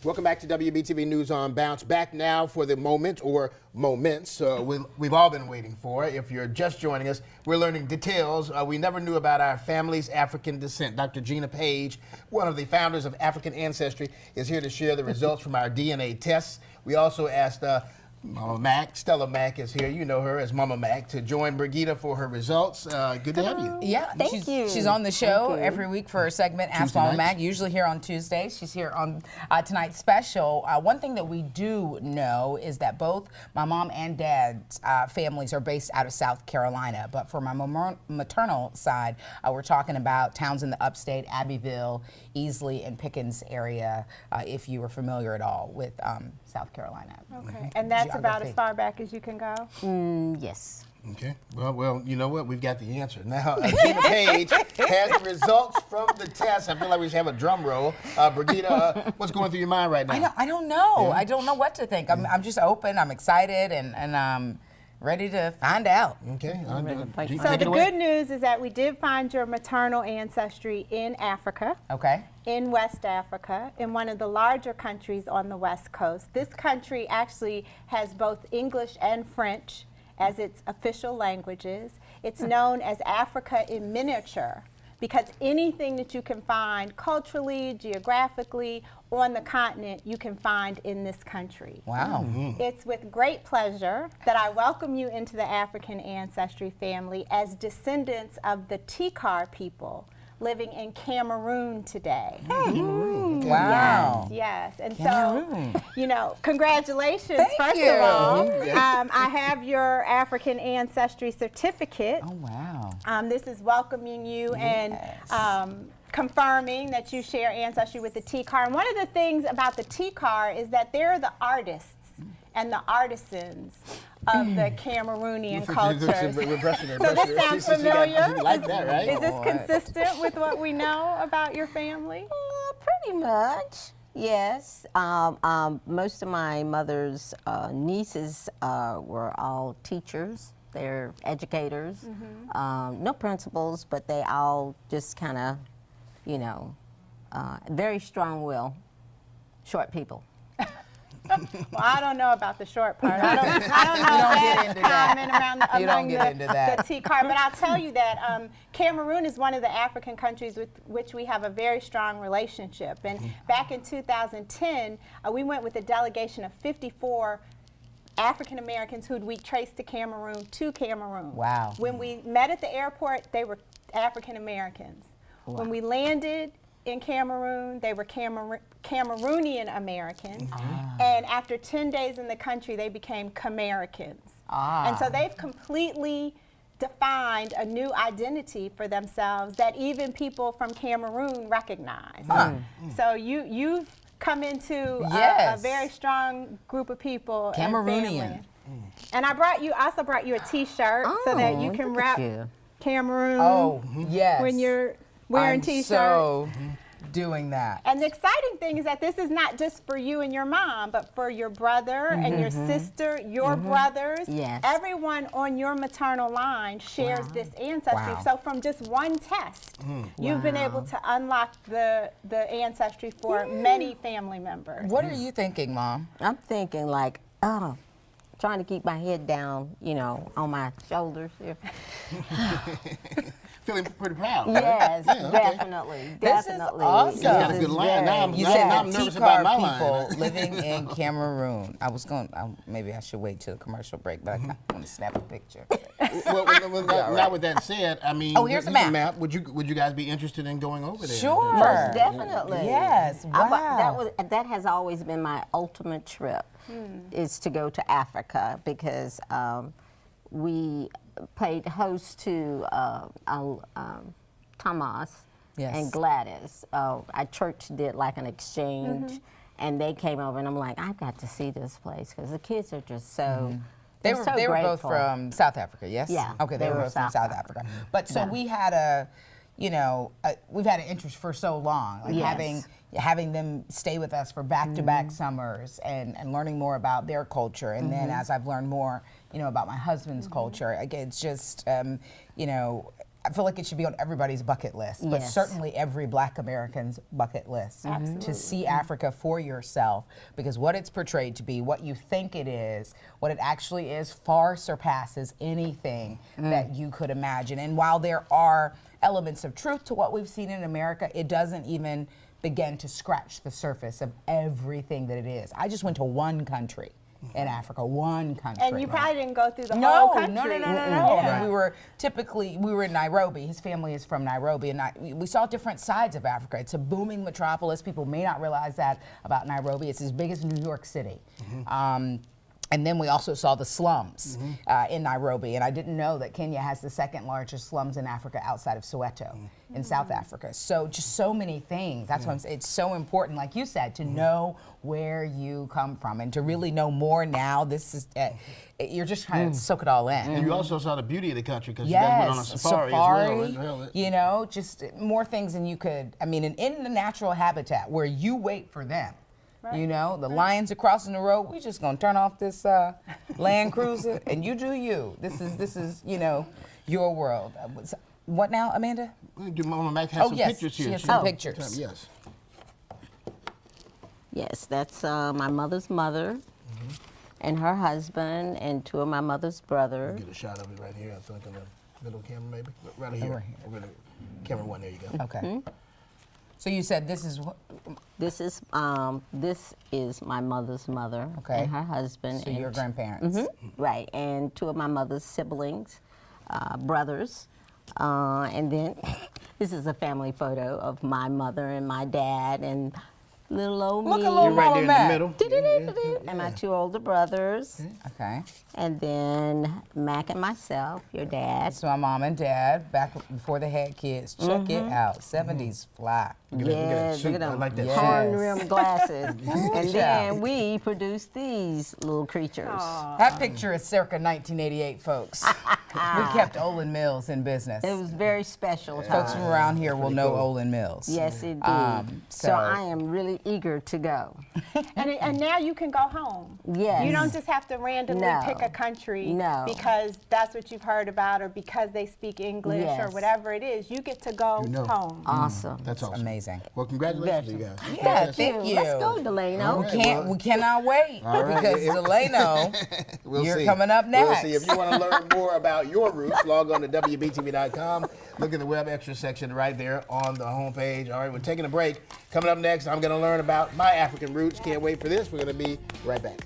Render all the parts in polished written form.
Welcome back to WBTV News on Bounce. Back now for the moment, or moments, we've all been waiting for. If you're just joining us, we're learning details we never knew about our family's African descent. Dr. Gina Page, one of the founders of African Ancestry, is here to share the results from our DNA tests. We also asked Mama Mack, Stella Mack is here, you know her as Mama Mack, to join Brigida for her results. Good to have you. Yeah, Thank you. She's on the show every week for a segment, Ask Mama Mack, usually here on Tuesdays. She's here on tonight's special. One thing that we do know is that both my mom and dad's families are based out of South Carolina, but for my maternal side, we're talking about towns in the upstate, Abbeville, Easley, and Pickens area, if you were familiar at all with South Carolina. Okay, and that's about as far back as you can go? Yes. Okay. Well, you know what? We've got the answer. Now, Gina Page has the results from the test. I feel like we should have a drum roll. Brigida, what's going through your mind right now? I don't know. Yeah. I don't know what to think. I'm just open. I'm excited, and ready to find out. Okay. So the good news is that we did find your maternal ancestry in Africa. Okay. In West Africa, in one of the larger countries on the West Coast. This country actually has both English and French as its official languages. It's known as Africa in miniature because anything that you can find culturally, geographically, on the continent, you can find in this country. Wow. Mm-hmm. It's with great pleasure that I welcome you into the African Ancestry family as descendants of the Tikar people living in Cameroon today. Wow. Yes. And Cameroon. so, you know, congratulations, Thank first you. of all. I have your African Ancestry certificate. Oh, wow. This is welcoming you and confirming that you share ancestry with the Tikar. And one of the things about the Tikar is that they're the artists and the artisans of the Cameroonian culture. So this sounds familiar. You like that, right? Is this consistent with what we know about your family? Pretty much, yes. Most of my mother's nieces were all teachers. They're educators. No principals, but they all just kind of, you know, very strong-willed, short people. Well, I don't know about the short part. I don't know if that's common around among the Tikar, but I'll tell you that Cameroon is one of the African countries with which we have a very strong relationship. And back in 2010, we went with a delegation of 54 African Americans who we traced to Cameroon. Wow. When we met at the airport, they were African Americans. Wow. When we landed in Cameroon, they were Cameroonian Americans, and after 10 days in the country, they became Camericans. And so they've completely defined a new identity for themselves that even people from Cameroon recognize. So you've come into a very strong group of people. Cameroonian. And I also brought you a T-shirt so that you can rep Cameroon. Oh, yes. When you're wearing T-shirts. So doing that. And the exciting thing is that this is not just for you and your mom, but for your brother and your sister, your brothers. Yes. Everyone on your maternal line shares this ancestry. So from just one test, you've been able to unlock the ancestry for many family members. What are you thinking, Mom? I'm thinking like, trying to keep my head down, you know, on my shoulders here. Feeling pretty proud. Yes, definitely. This is awesome. You got a good line. Now I'm nervous about my people line. living in Cameroon. I was going. Maybe I should wait till the commercial break, but I want to snap a picture. Now with that said, I mean, here's the map. Would you guys be interested in going over there? Sure. Most definitely. Yes. Wow. That has always been my ultimate trip, is to go to Africa, because we played host to Thomas and Gladys. Our church did like an exchange, and they came over, and I'm like, I've got to see this place, because the kids are just so They were both from South Africa, yes? Yeah. Okay, they were both from South Africa. But so we had we've had an interest for so long, like having them stay with us for back-to-back summers and learning more about their culture. And then as I've learned more, about my husband's culture, again, it's just, I feel like it should be on everybody's bucket list, but Yes. certainly every Black American's bucket list to see Africa for yourself, because what it's portrayed to be, what you think it is, what it actually is far surpasses anything that you could imagine. And while there are elements of truth to what we've seen in America, it doesn't even begin to scratch the surface of everything that it is. I just went to one country in Africa, one country. And you probably didn't go through the No, whole country. no. Yeah. We were in Nairobi. His family is from Nairobi, and we saw different sides of Africa. It's a booming metropolis. People may not realize that about Nairobi. It's as big as New York City. And then we also saw the slums in Nairobi, and I didn't know that Kenya has the second largest slums in Africa outside of Soweto in South Africa. So just so many things. That's why it's so important, like you said, to know where you come from and to really know more now. This is, you're just trying to soak it all in. And you also saw the beauty of the country because you guys went on a safari as well. You know, just more things than you could, I mean, in the natural habitat where you wait for them. You know, the lions are crossing the road. We just gonna turn off this Land Cruiser, and you do you. This is you know, your world. What now, Amanda? Mama Mack has some pictures here. She has some pictures. Yes. Yes, that's my mother's mother and her husband and two of my mother's brothers. Get a shot of it right here. I think on the middle camera, maybe. Right here. Right here. Over the camera one. There you go. Okay. So you said this is what? This is my mother's mother and her husband. So your grandparents. Right, and two of my mother's siblings, brothers. And then this is a family photo of my mother and my dad and little old me. Look at little right there in Mama the middle. And my two older brothers. Okay. And then Mack and myself, your dad. So my mom and dad, back before they had kids. Check it out. 70s fly. Yes, look at I them like that. horn rim glasses. And job. then we produced these little creatures. That picture is circa 1988, folks. We kept Olin Mills in business. It was very special. Folks from around here will know Olin Mills. Yes, it did. So I am really eager to go. And now you can go home. Yes. You don't just have to randomly No. pick a country No. because that's what you've heard about or because they speak English or Yes. whatever it is. You get to go home. Awesome. That's awesome. Amazing. Well, congratulations to you guys. Yeah, thank you. Let's go, Delano. We cannot wait because Delano, We'll you're see. coming up We'll next. see. If you want to learn more about your roots, log on to Wbtv.com. Look in the web extra section right there on the homepage. All right, we're taking a break. Coming up next, I'm going to learn about my African roots. Can't wait for this. We're going to be right back.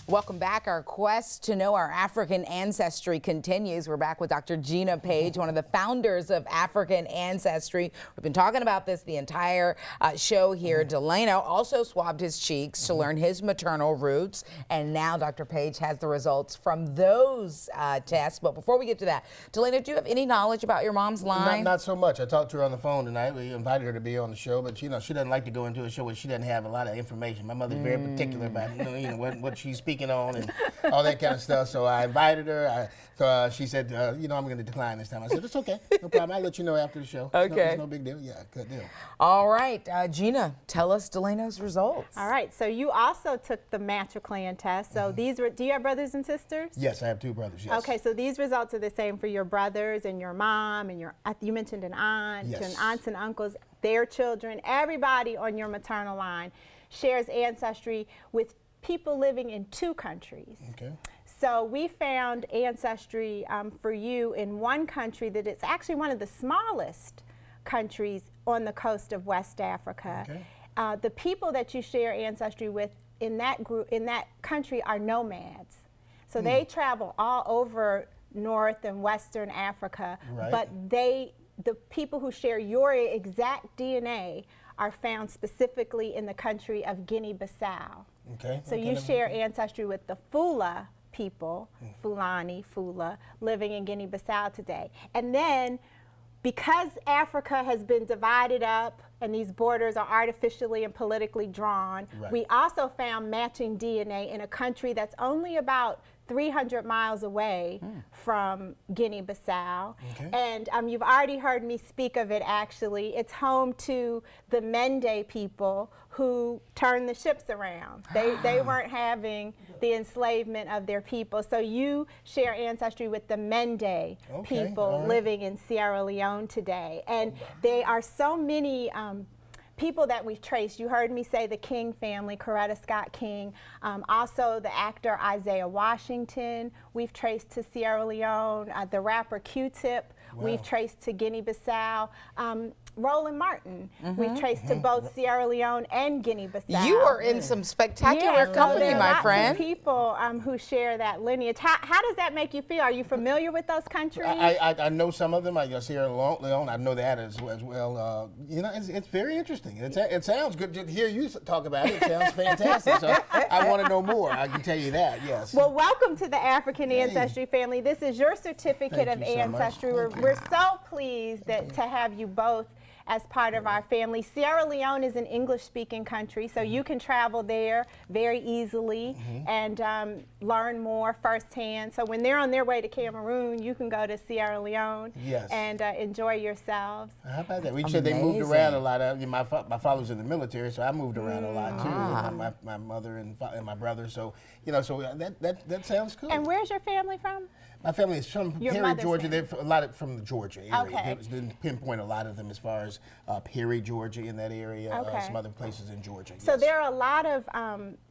Welcome back. Our quest to know our African ancestry continues. We're back with Dr. Gina Page, one of the founders of African Ancestry. We've been talking about this the entire show here. Delano also swabbed his cheeks to learn his maternal roots, and now Dr. Page has the results from those tests. But before we get to that, Delano, do you have any knowledge about your mom's line? Not so much. I talked to her on the phone tonight. We invited her to be on the show, but you know she doesn't like to go into a show where she doesn't have a lot of information. My mother's very particular about what she's speaking on and all that kind of stuff. So I invited her. She said, I'm going to decline this time. I said, it's okay. No problem. I'll let you know after the show. Okay. It's no big deal. Yeah, good deal. All right, Gina, tell us Delano's results. All right, so you also took the matriclan test. So these were, do you have brothers and sisters? Yes, I have two brothers, yes. Okay, so these results are the same for your brothers and your mom and you mentioned an aunt, Yes. and aunts and uncles, their children, everybody on your maternal line shares ancestry with people living in 2 countries. Okay. So we found ancestry for you in one country that it's actually one of the smallest countries on the coast of West Africa. Okay. The people that you share ancestry with in that group, in that country, are nomads. So they travel all over North and Western Africa, Right. but the people who share your exact DNA are found specifically in the country of Guinea-Bissau. Okay. So you share ancestry with the Fula people, Fulani, Fula, living in Guinea-Bissau today. And then, because Africa has been divided up and these borders are artificially and politically drawn, Right. we also found matching DNA in a country that's only about 300 miles away from Guinea-Bissau. Okay. And you've already heard me speak of it, actually. It's home to the Mende people who turned the ships around. They weren't having the enslavement of their people. So you share ancestry with the Mende people living in Sierra Leone today. And there are so many people that we've traced. You heard me say the King family, Coretta Scott King, also the actor Isaiah Washington, we've traced to Sierra Leone, the rapper Q-Tip, we've traced to Guinea-Bissau. Roland Martin, we've traced to both Sierra Leone and Guinea-Bissau. You are in some spectacular company, so my friend. Lots of people who share that lineage. How does that make you feel? Are you familiar with those countries? I know some of them. I guess Sierra Leone, I know that as well. You know, it's very interesting. It sounds good to hear you talk about it. It sounds fantastic. So I want to know more. I can tell you that, yes. Well, welcome to the African Ancestry family. This is your certificate of ancestry. We're so pleased to have you both as part of our family. Sierra Leone is an English-speaking country, so you can travel there very easily and learn more firsthand. So when they're on their way to Cameroon, you can go to Sierra Leone and enjoy yourselves. How about that? We said they moved around a lot. My father's in the military, so I moved around a lot too. My mother and my brother. So so that sounds cool. And where's your family from? My family is from Perry, Georgia. They're a lot from the Georgia area. Okay. Didn't pinpoint a lot of them as far as Perry, Georgia, in that area. Some other places in Georgia. So there are a lot of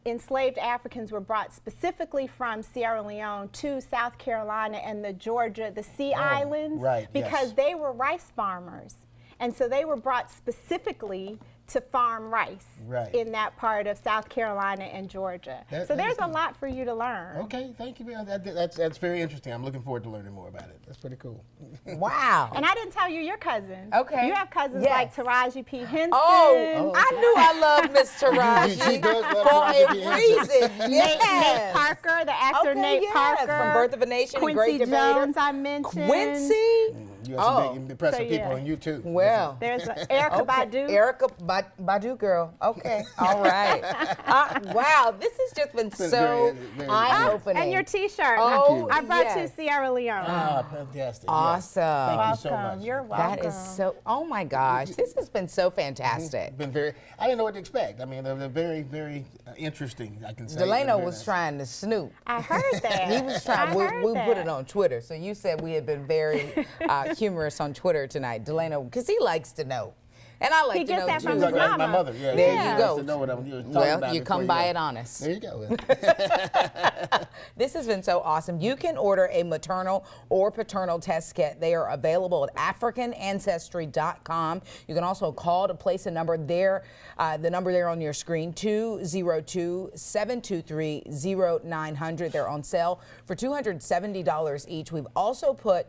enslaved Africans were brought specifically from Sierra Leone to South Carolina and the Georgia, the Sea Islands, because they were rice farmers. And so they were brought specifically to farm rice in that part of South Carolina and Georgia. So there's a lot for you to learn. Okay, thank you. That's very interesting. I'm looking forward to learning more about it. That's pretty cool. Wow. And I didn't tell you your cousins. Okay. You have cousins like Taraji P. Henson. Oh, I knew I loved Miss Taraji She does love for Taraji a P. Henson. reason. Nate Parker, the actor Nate Parker. From Birth of a Nation, Quincy Great Debater. Jones, I mentioned. Quincy? You have some big impressive people on you too. Well, there's Erica Badu. Erica Badu girl. Okay. All right. Wow, this has just been so eye-opening. And your T-shirt. Oh, I brought you Sierra Leone. Ah, fantastic. Awesome. Thank you so much. You're welcome. That is so, oh my gosh, this has been so fantastic. I didn't know what to expect. I mean, they're very, very interesting, I can say. Delano was trying to snoop. I heard that. He was trying, we put it on Twitter. So you said we had been very humorous on Twitter tonight. Delano, because he likes to know. And I like to know, too. He gets that from his mama. My mother, There you go. To know what I'm talking well, about you come by it honest. There you go. This has been so awesome. You can order a maternal or paternal test kit. They are available at africanancestry.com. You can also call to place a number there, the number there on your screen, 202-723-0900. They're on sale for $270 each. We've also put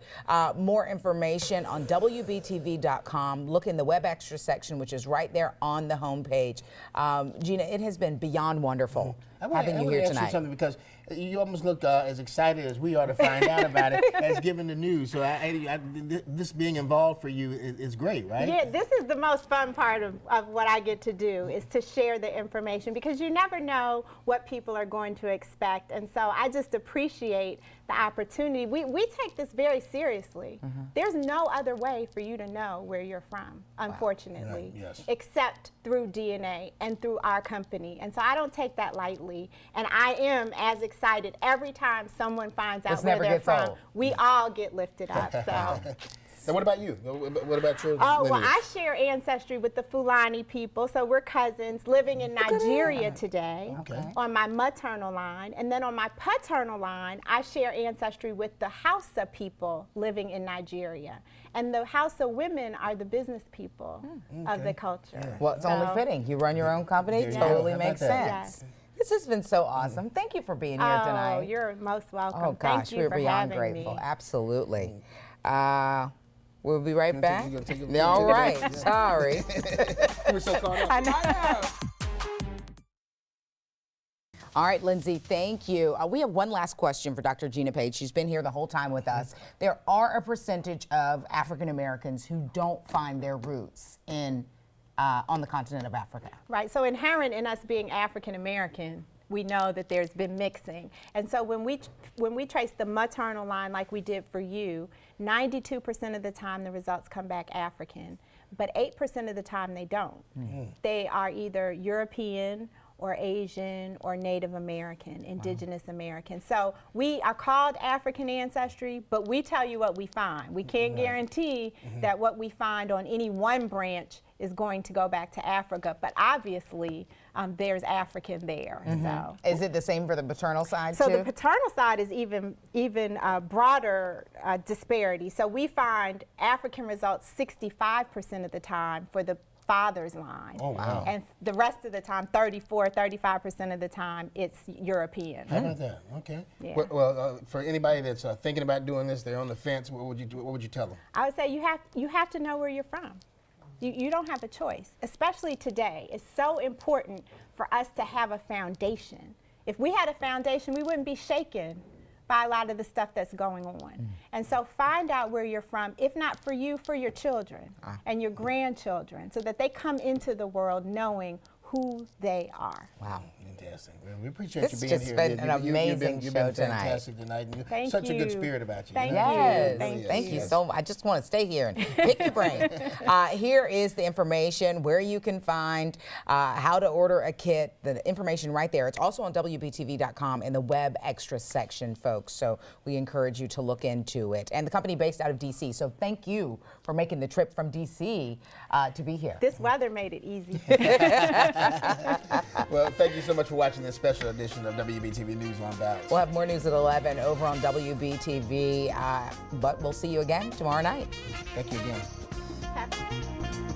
more information on Wbtv.com. Look in the Web Extra section, which is right there on the homepage. Gina, it has been beyond wonderful having you here tonight. I want to ask you something because you almost look as excited as we are to find out about it as giving the news. So this being involved for you is great, right? Yeah, this is the most fun part of what I get to do is to share the information because you never know what people are going to expect. And so I just appreciate the opportunity. We take this very seriously. There's no other way for you to know where you're from, unfortunately, except through DNA and through our company. And so I don't take that lightly. And I am as excited every time someone finds out where they're from. We all get lifted up. So. And what about you? What about your lineage? Well, I share ancestry with the Fulani people, so we're cousins living in Nigeria today on my maternal line. And then on my paternal line, I share ancestry with the Hausa people living in Nigeria. And the Hausa women are the business people of the culture. Well, it's only fitting. You run your own company, totally makes sense. This has been so awesome. Thank you for being here tonight. Oh, you're most welcome. Oh, gosh, Thank you we're for beyond having grateful. me. Absolutely. We'll be right back. All right. Sorry. We're so caught up. All right, Lindsay, thank you. We have one last question for Dr. Gina Page. She's been here the whole time with us. There are a percentage of African Americans who don't find their roots in on the continent of Africa. Right, so inherent in us being African American, we know that there's been mixing. And so when we trace the maternal line like we did for you, 92% of the time the results come back African, but 8% of the time they don't. They are either European or Asian or Native American, Indigenous American. So we are called African ancestry, but we tell you what we find. We can't guarantee that what we find on any one branch is going to go back to Africa, but obviously there's African there. So Is it the same for the paternal side so too? the paternal side is even broader disparity. So we find African results 65% of the time for the father's line. Oh, wow. And the rest of the time, 35% of the time, it's European. How about that? Okay. Yeah. Well, for anybody that's thinking about doing this, they're on the fence. What would you tell them? I would say you have to know where you're from. You don't have a choice, especially today. It's so important for us to have a foundation. If we had a foundation, we wouldn't be shaken by a lot of the stuff that's going on. And so find out where you're from, if not for you, for your children and your grandchildren, so that they come into the world knowing who they are. Wow. Fantastic. Well, we appreciate This you being just here. been an amazing you've show been tonight. fantastic tonight. And Thank such a good you. spirit about you. Thank know? you. Yes, Thank thank you you. so much. I just want to stay here and pick your brain. Here is the information where you can find how to order a kit, the information right there. It's also on WBTV.com in the web extra section, folks. So we encourage you to look into it. And the company based out of D.C. So thank you for making the trip from D.C. To be here. This weather made it easy. Well, thank you so much for watching this special edition of WBTV News on Bounce. We'll have more news at 11 over on WBTV, but we'll see you again tomorrow night. Thank you again. Happy.